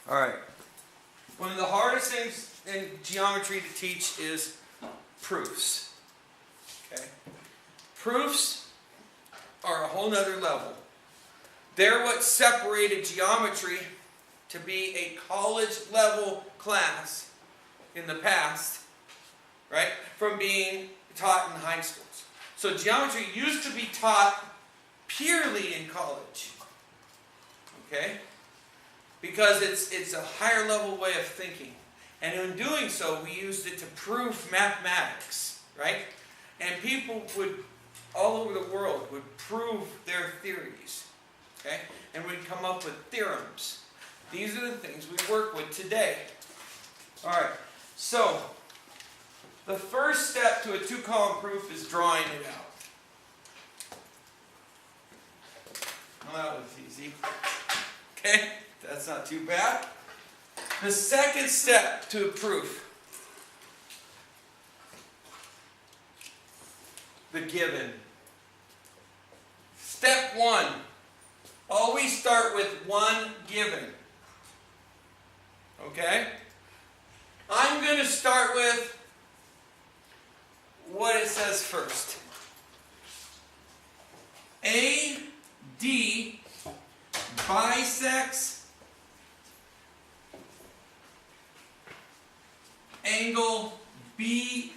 All right. One of the hardest things in geometry to teach is proofs. Okay? Proofs are a whole nother level. They're what separated geometry to be a college level class in the past, right, from being taught in high schools. So geometry used to be taught purely in college. Okay? Because it's a higher level way of thinking. And in doing so, we used it to prove mathematics, right? And people would, all over the world, would prove their theories, okay? And we'd come up with theorems. These are the things we work with today. All right, so the first step to a two-column proof is drawing it out. Well, that was easy. Okay? That's not too bad. The second step to a proof, the given. Step one, always start with one given. Okay? I'm going to start with what it says first. AD bisects angle BAC.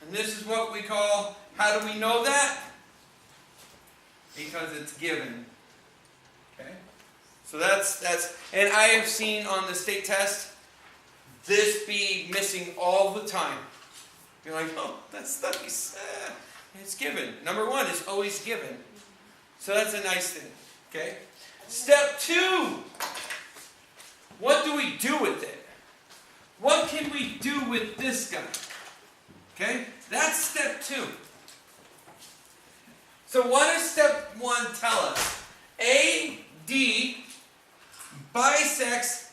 And this is what we call, how do we know that? Because it's given. Okay? So that's, and I have seen on the state test, this be missing all the time. You're like, oh, that's nice. It's given. Number one is always given. So that's a nice thing. Okay? Step two. What do we do with it? What can we do with this guy? Okay? That's step two. So what does step one tell us? AD bisects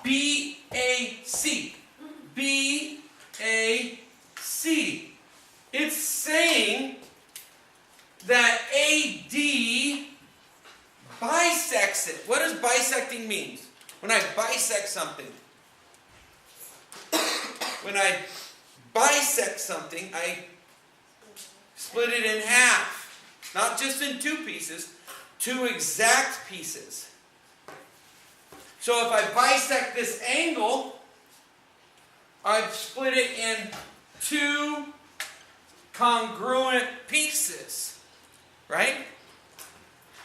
BAC. BAC. It's saying that AD bisects it. What does bisecting mean? When I bisect something. When I bisect something, I split it in half. Not just in two pieces, two exact pieces. So if I bisect this angle, I've split it in two congruent pieces. Right?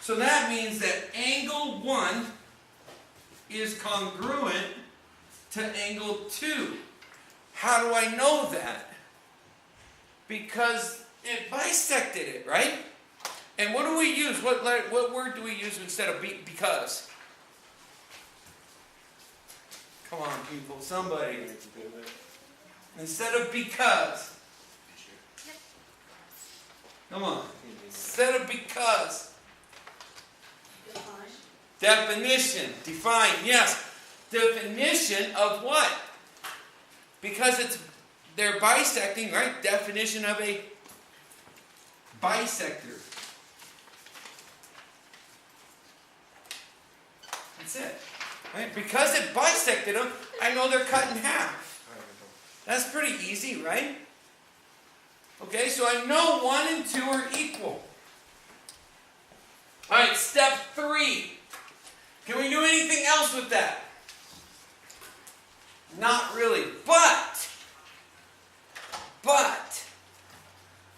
So that means that angle 1 is congruent to angle 2. How do I know that? Because it bisected it, right? And what do we use? What word do we use instead of because? Come on, people, somebody. Instead of because. Come on. Instead of because. Definition. Define. Yes. Definition of what? Because they're bisecting, right? Definition of a bisector. That's it. Right? Because it bisected them, I know they're cut in half. That's pretty easy, right? Okay, so I know 1 and 2 are equal. All right, step 3. Can we do anything else with that? Not really. But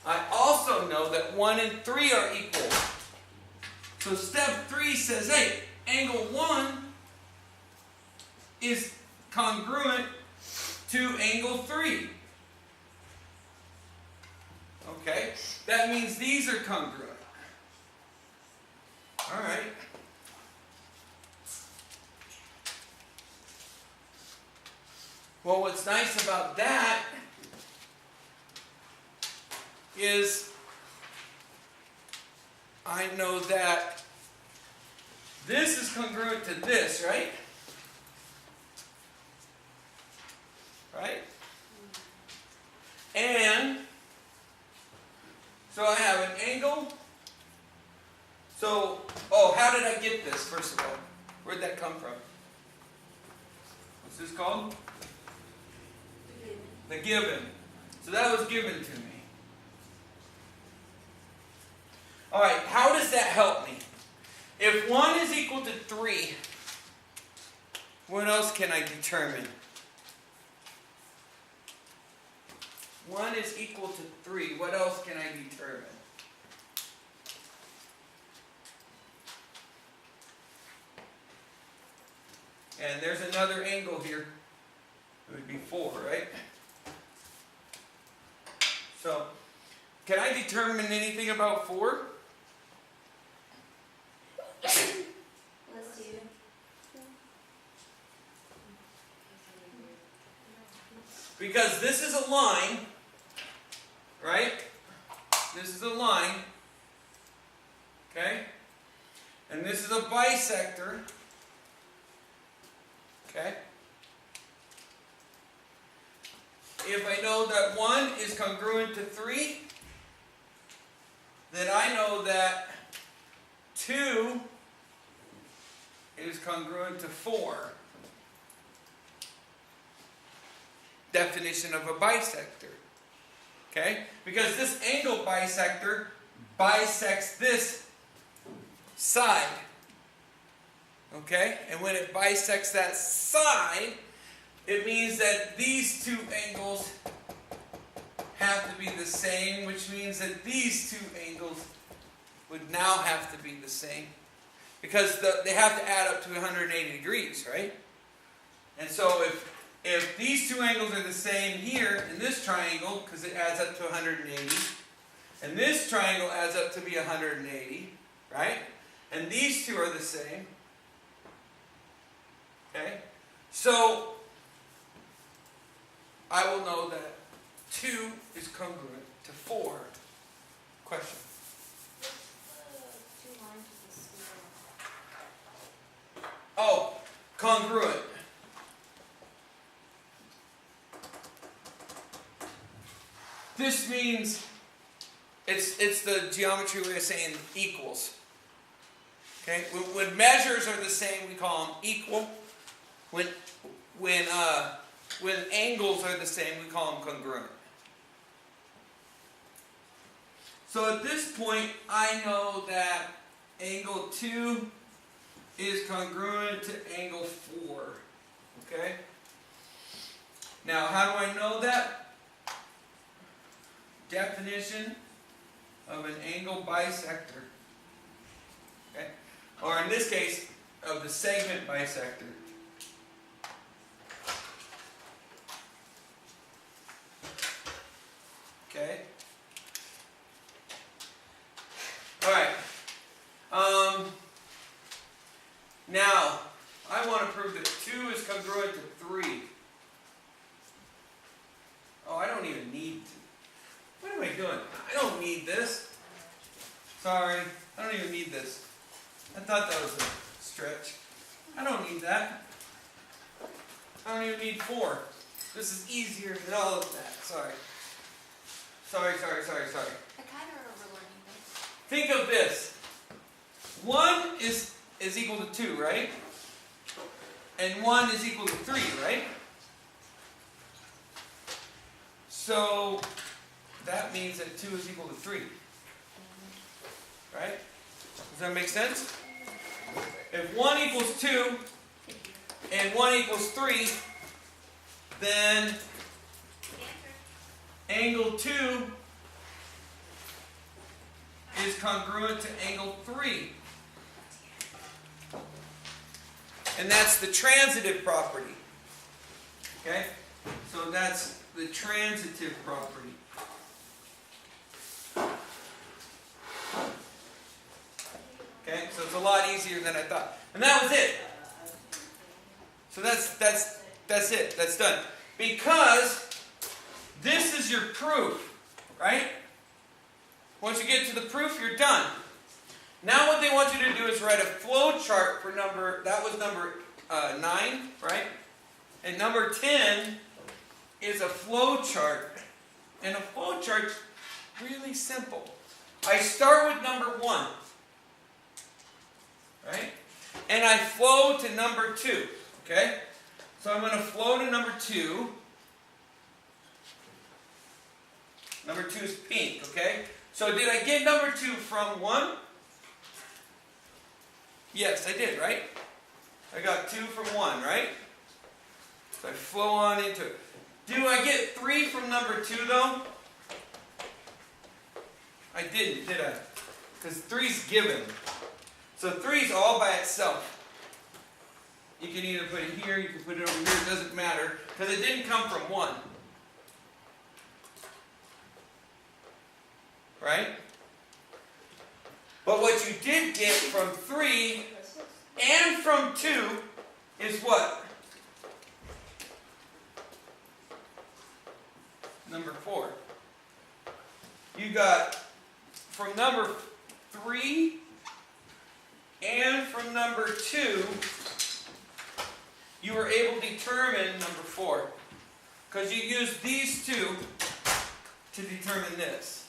I also know that 1 and 3 are equal. So step 3 says, hey, angle 1 is congruent to angle 3. Okay? That means these are congruent. All right. Well, what's nice about that is I know that this is congruent to this, right? Right? And so I have an angle. So, how did I get this, first of all? did that come from? What's this called? The given. So that was given to me. Alright, how does that help me? If 1 is equal to 3, what else can I determine? 1 is equal to 3. What else can I determine? And there's another angle here. It would be 4, right? So, can I determine anything about 4? Let's see. Because this is a line, right? This is a line, okay? And this is a bisector, okay? If I know that 1 is congruent to 3, then I know that 2 is congruent to 4. Definition of a bisector. Okay? Because this angle bisector bisects this side. Okay? And when it bisects that side, it means that these two angles have to be the same, which means that these two angles would now have to be the same. Because they have to add up to 180 degrees, right? And so if these two angles are the same here in this triangle, because it adds up to 180, and this triangle adds up to be 180, right? And these two are the same. Okay? So, I will know that 2 is congruent to 4. Question? Oh, congruent. This means it's the geometry way of saying equals. Okay? When measures are the same, we call them equal. When angles are the same, we call them congruent. So at this point, I know that angle 2 is congruent to angle 4. Okay? Now, how do I know that? Definition of an angle bisector. Okay? Or in this case, of the segment bisector. Okay? Alright. Now, I want to prove that 2 is congruent to 3. Oh, I don't even need to. What am I doing? I don't need this. Sorry, I don't even need this. I thought that was a stretch. I don't need that. I don't even need 4. This is easier than all of that. Sorry. Sorry. I kind of remember learning this. Think of this. 1 is equal to 2, right? And 1 is equal to 3, right? So that means that 2 is equal to 3. Right? Does that make sense? If 1 equals 2 and 1 equals 3, then angle 2 is congruent to angle 3. And that's the transitive property. Okay? So that's the transitive property. Okay? So it's a lot easier than I thought. And that was it. So that's it. That's done. Because this is your proof, right? Once you get to the proof, you're done. Now what they want you to do is write a flow chart for that was number 9, right? And number 10 is a flow chart. And a flow chart's really simple. I start with number 1, right? and I flow to number 2. Okay? So I'm going to flow to number 2. Number 2 is pink, okay? So did I get number 2 from 1? Yes, I did, right? I got 2 from 1, right? So I flow on into it. Do I get 3 from number 2 though? I didn't, did I? Because 3's given. So 3's all by itself. You can either put it here, you can put it over here, it doesn't matter, because it didn't come from 1. Right? But what you did get from 3 and from 2 is what? Number 4. You got from number 3 and from number 2, you were able to determine number 4. Because you used these two to determine this.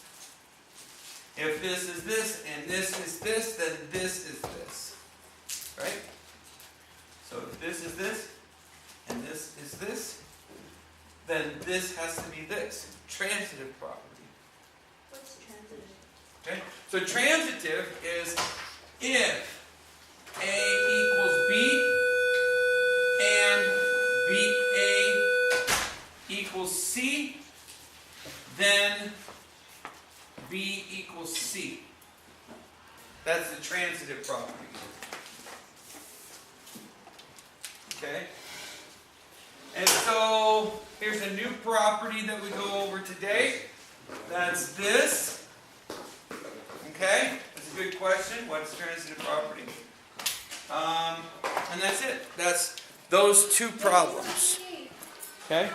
If this is this, and this is this, then this is this. Right? So if this is this, and this is this, then this has to be this. Transitive property. What's transitive? Okay? So transitive is if A equals B, and BA equals C, then B equals C. That's the transitive property. Okay? And so, here's a new property that we go over today. That's this. Okay? That's a good question. What's transitive property? And that's it. That's those two problems. Okay?